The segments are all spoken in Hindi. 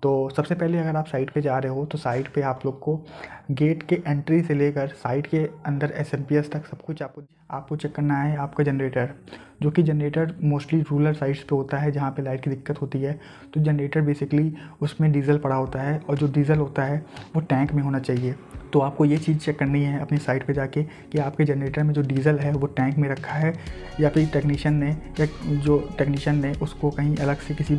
तो सबसे पहले अगर आप साइट पे जा रहे हो तो साइट पे आप लोग को गेट के एंट्री से लेकर साइट के अंदर एसएमपीएस तक सब कुछ आपको चेक करना है। आपका जनरेटर, जो कि जनरेटर मोस्टली रूरल साइट्स पे होता है जहाँ पे लाइट की दिक्कत होती है, तो जनरेटर बेसिकली उसमें डीजल पड़ा होता है और जो डीजल होता है वो टैंक में होना चाहिए। तो आपको ये चीज़ चेक करनी है अपनी साइट पे जाके कि आपके जनरेटर में जो डीजल है वो टैंक में रखा है या फिर टेक्नीशियन ने उसको कहीं अलग से किसी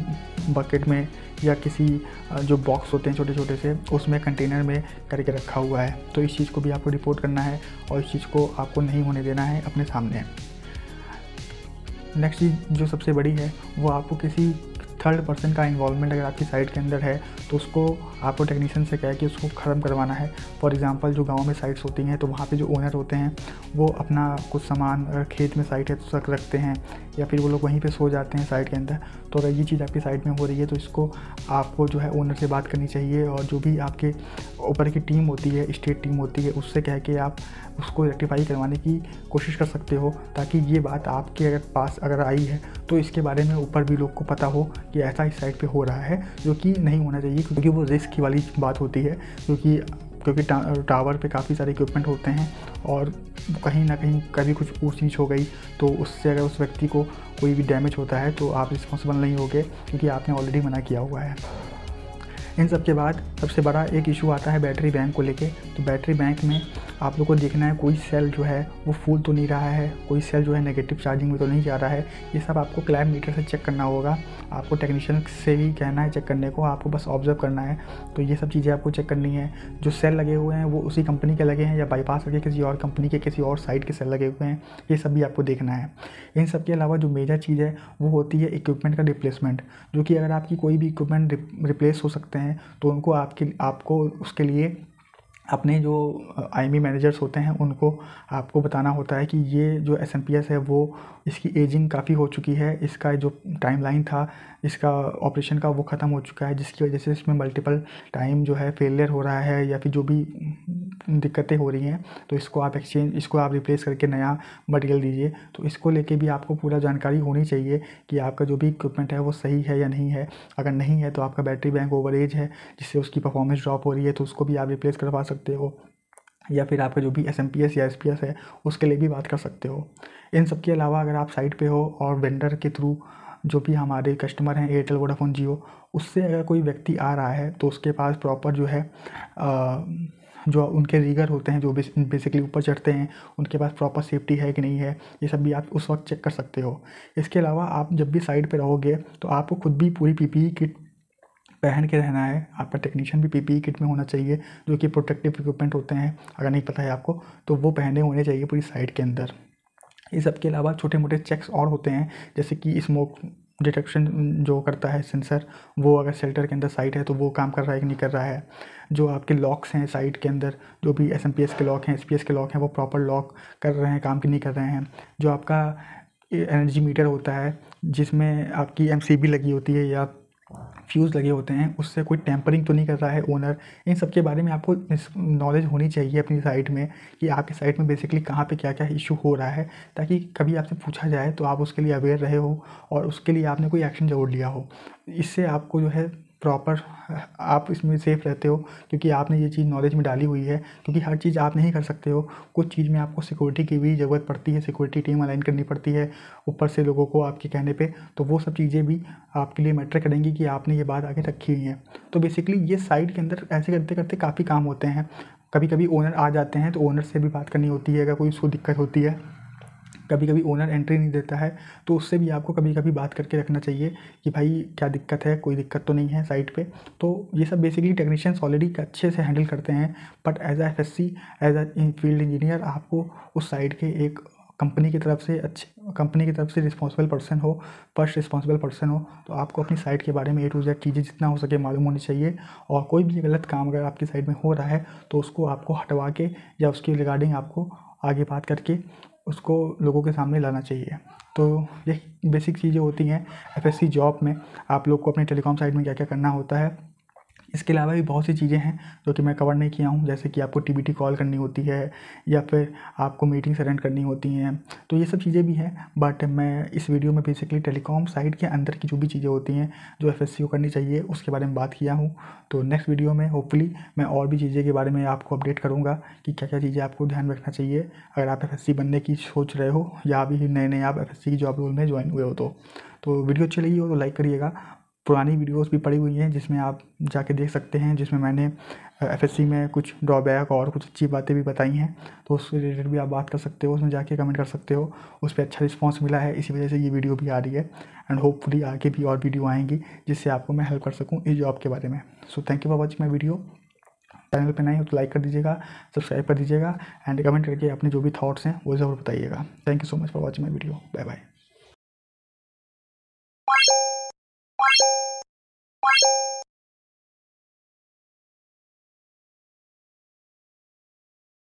बकेट में या किसी जो बॉक्स होते हैं छोटे छोटे से उसमें कंटेनर में करके रखा हुआ है। तो इस चीज़ को भी आपको रिपोर्ट करना है और इस चीज़ को आपको नहीं होने देना है अपने सामने। नेक्स्ट चीज़ जो सबसे बड़ी है वो आपको किसी थर्ड पर्सन का इन्वॉल्वमेंट अगर आपकी साइट के अंदर है तो उसको आपको टेक्नीशियन से कह के उसको ख़त्म करवाना है। फॉर एग्जांपल जो गांव में साइट्स होती हैं तो वहाँ पे जो ओनर होते हैं वो अपना कुछ सामान अगर खेत में साइट है तो रखते हैं या फिर वो लोग वहीं पे सो जाते हैं साइट के अंदर। तो अगर ये चीज़ आपकी साइट में हो रही है तो इसको आपको जो है ओनर से बात करनी चाहिए और जो भी आपके ऊपर की टीम होती है, स्टेट टीम होती है, उससे कह के आप उसको रेक्टिफाई करवाने की कोशिश कर सकते हो ताकि ये बात आपके पास अगर आई है तो इसके बारे में ऊपर भी लोग को पता हो कि ऐसा इस साइट पे हो रहा है, जो कि नहीं होना चाहिए क्योंकि वो रिस्क वाली बात होती है। क्योंकि टावर पे काफ़ी सारे इक्विपमेंट होते हैं और कहीं ना कहीं कभी कुछ ऊँच नीच हो गई तो उससे अगर उस व्यक्ति को कोई भी डैमेज होता है तो आप रिस्पॉन्सिबल नहीं होगे क्योंकि आपने ऑलरेडी मना किया हुआ है। इन सब के बाद सबसे बड़ा एक इशू आता है बैटरी बैंक को लेके। तो बैटरी बैंक में आप लोग को देखना है कोई सेल जो है वो फुल तो नहीं रहा है, कोई सेल जो है नेगेटिव चार्जिंग में तो नहीं जा रहा है। ये सब आपको क्लैम मीटर से चेक करना होगा। आपको टेक्नीशियन से ही कहना है चेक करने को, आपको बस ऑब्जर्व करना है। तो ये सब चीज़ें आपको चेक करनी है। जो सेल लगे हुए हैं वो उसी कंपनी के लगे हैं या बाईपास करके किसी और कंपनी के किसी और साइट के सेल लगे हुए हैं, ये सब भी आपको देखना है। इन सब के अलावा जो मेजर चीज़ है वो होती है इक्विपमेंट का रिप्लेसमेंट, जो कि अगर आपकी कोई भी इक्विपमेंट रिप्लेस हो सकते हैं तो उनको आपको उसके लिए अपने जो आईएमई मैनेजर्स होते हैं उनको आपको बताना होता है कि ये जो एसएमपीएस है वो इसकी एजिंग काफ़ी हो चुकी है, इसका जो टाइमलाइन था इसका ऑपरेशन का वो ख़त्म हो चुका है, जिसकी वजह से इसमें मल्टीपल टाइम जो है फेलियर हो रहा है या फिर जो भी दिक्कतें हो रही हैं तो इसको आप रिप्लेस करके नया मटेरियल दीजिए। तो इसको लेके भी आपको पूरा जानकारी होनी चाहिए कि आपका जो भी इक्विपमेंट है वो सही है या नहीं है। अगर नहीं है तो आपका बैटरी बैंक ओवरेज है जिससे उसकी परफॉर्मेंस ड्रॉप हो रही है तो उसको भी आप रिप्लेस करवा सकते हो, या फिर आपका जो भी एसएमपीएस या एसपीएस है उसके लिए भी बात कर सकते हो। इन सब के अलावा अगर आप साइट पे हो और वेंडर के थ्रू जो भी हमारे कस्टमर हैं एयरटेल, वोडाफोन, जियो, उससे अगर कोई व्यक्ति आ रहा है तो उसके पास प्रॉपर जो है जो उनके रीगर होते हैं जो बेसिकली ऊपर चढ़ते हैं उनके पास प्रॉपर सेफ्टी है कि नहीं है, ये सब भी आप उस वक्त चेक कर सकते हो। इसके अलावा आप जब भी साइट पे रहोगे तो आपको खुद भी पूरी पीपीई किट पहन के रहना है। आपका टेक्नीशियन भी पीपीई किट में होना चाहिए, जो कि प्रोटेक्टिव इक्विपमेंट होते हैं, अगर नहीं पता है आपको तो वो पहने होने चाहिए पूरी साइट के अंदर। इस सब के अलावा छोटे मोटे चेक्स और होते हैं जैसे कि स्मोक डिटेक्शन जो करता है सेंसर, वो अगर शेल्टर के अंदर साइट है तो वो काम कर रहा है कि नहीं कर रहा है। जो आपके लॉक्स हैं साइट के अंदर, जो भी एसएमपीएस के लॉक हैं, एसपीएस के लॉक हैं, वो प्रॉपर लॉक कर रहे हैं, काम कि नहीं कर रहे हैं। जो आपका एनर्जी मीटर होता है जिसमें आपकी एमसीबी लगी होती है या फ्यूज़ लगे होते हैं, उससे कोई टेम्परिंग तो नहीं कर रहा है ओनर। इन सब के बारे में आपको नॉलेज होनी चाहिए अपनी साइट में कि आपकी साइट में बेसिकली कहाँ पे क्या क्या इशू हो रहा है, ताकि कभी आपसे पूछा जाए तो आप उसके लिए अवेयर रहे हो और उसके लिए आपने कोई एक्शन ज़रूर लिया हो। इससे आपको जो है प्रॉपर आप इसमें सेफ़ रहते हो क्योंकि आपने ये चीज़ नॉलेज में डाली हुई है। क्योंकि हर चीज़ आप नहीं कर सकते हो, कुछ चीज़ में आपको सिक्योरिटी की भी ज़रूरत पड़ती है, सिक्योरिटी टीम अलाइन करनी पड़ती है ऊपर से लोगों को आपके कहने पे, तो वो सब चीज़ें भी आपके लिए मैटर करेंगी कि आपने ये बात आगे रखी हुई है। तो बेसिकली ये साइट के अंदर ऐसे करते करते काफ़ी काम होते हैं। कभी कभी ओनर आ जाते हैं तो ओनर से भी बात करनी होती है अगर कोई उसको दिक्कत होती है। कभी कभी ओनर एंट्री नहीं देता है तो उससे भी आपको कभी कभी बात करके रखना चाहिए कि भाई क्या दिक्कत है, कोई दिक्कत तो नहीं है साइट पे। तो ये सब बेसिकली टेक्नीशियंस ऑलरेडी अच्छे से हैंडल करते हैं, but as a FSC, as a field engineer, आपको उस साइट के एक कंपनी की तरफ से रिस्पॉन्सिबल पर्सन हो, फर्स्ट रिस्पॉन्सिबल पर्सन हो, तो आपको अपनी साइट के बारे में ए टू जेड चीज़ें जितना हो सके मालूम होनी चाहिए। और कोई भी गलत काम अगर आपकी साइट में हो रहा है तो उसको आपको हटवा के या उसके रिगार्डिंग आपको आगे बात करके उसको लोगों के सामने लाना चाहिए। तो ये बेसिक चीज़ें होती हैं एफएससी जॉब में। आप लोग को अपने टेलीकॉम साइट में क्या क्या करना होता है इसके अलावा भी बहुत सी चीज़ें हैं जो कि मैं कवर नहीं किया हूँ, जैसे कि आपको टीबीटी कॉल करनी होती है या फिर आपको मीटिंग्स अटेंड करनी होती हैं, तो ये सब चीज़ें भी हैं। बट मैं इस वीडियो में बेसिकली टेलीकॉम साइड के अंदर की जो भी चीज़ें होती हैं जो एफएससी को करनी चाहिए उसके बारे में बात किया हूँ। तो नेक्स्ट वीडियो में होपफुली मैं और भी चीज़ें के बारे में आपको अपडेट करूँगा कि क्या क्या चीज़ें आपको ध्यान रखना चाहिए अगर आप एफएससी बनने की सोच रहे हो या अभी नए आप एफएससी की जॉब रोल में ज्वाइन हुए हो। तो वीडियो अच्छी लगी हो तो लाइक करिएगा। पुरानी वीडियोस भी पड़ी हुई हैं जिसमें आप जाके देख सकते हैं, जिसमें मैंने एफएससी में कुछ ड्रॉबैक और कुछ अच्छी बातें भी बताई हैं, तो उससे रिलेटेड भी आप बात कर सकते हो, उसमें जाके कमेंट कर सकते हो। उस पर अच्छा रिस्पांस मिला है, इसी वजह से ये वीडियो भी आ रही है एंड होपफुली आगे भी और वीडियो आएंगी जिससे आपको मैं हेल्प कर सकूँ इस जॉब के बारे में। So thank you for watching my video. Channel पर नए हो तो लाइक कर दीजिएगा, सब्सक्राइब कर दीजिएगा एंड कमेंट करके अपने जो भी थॉट्स हैं वो ज़रूर बताइएगा। Thank you so much for watching my video. Bye bye.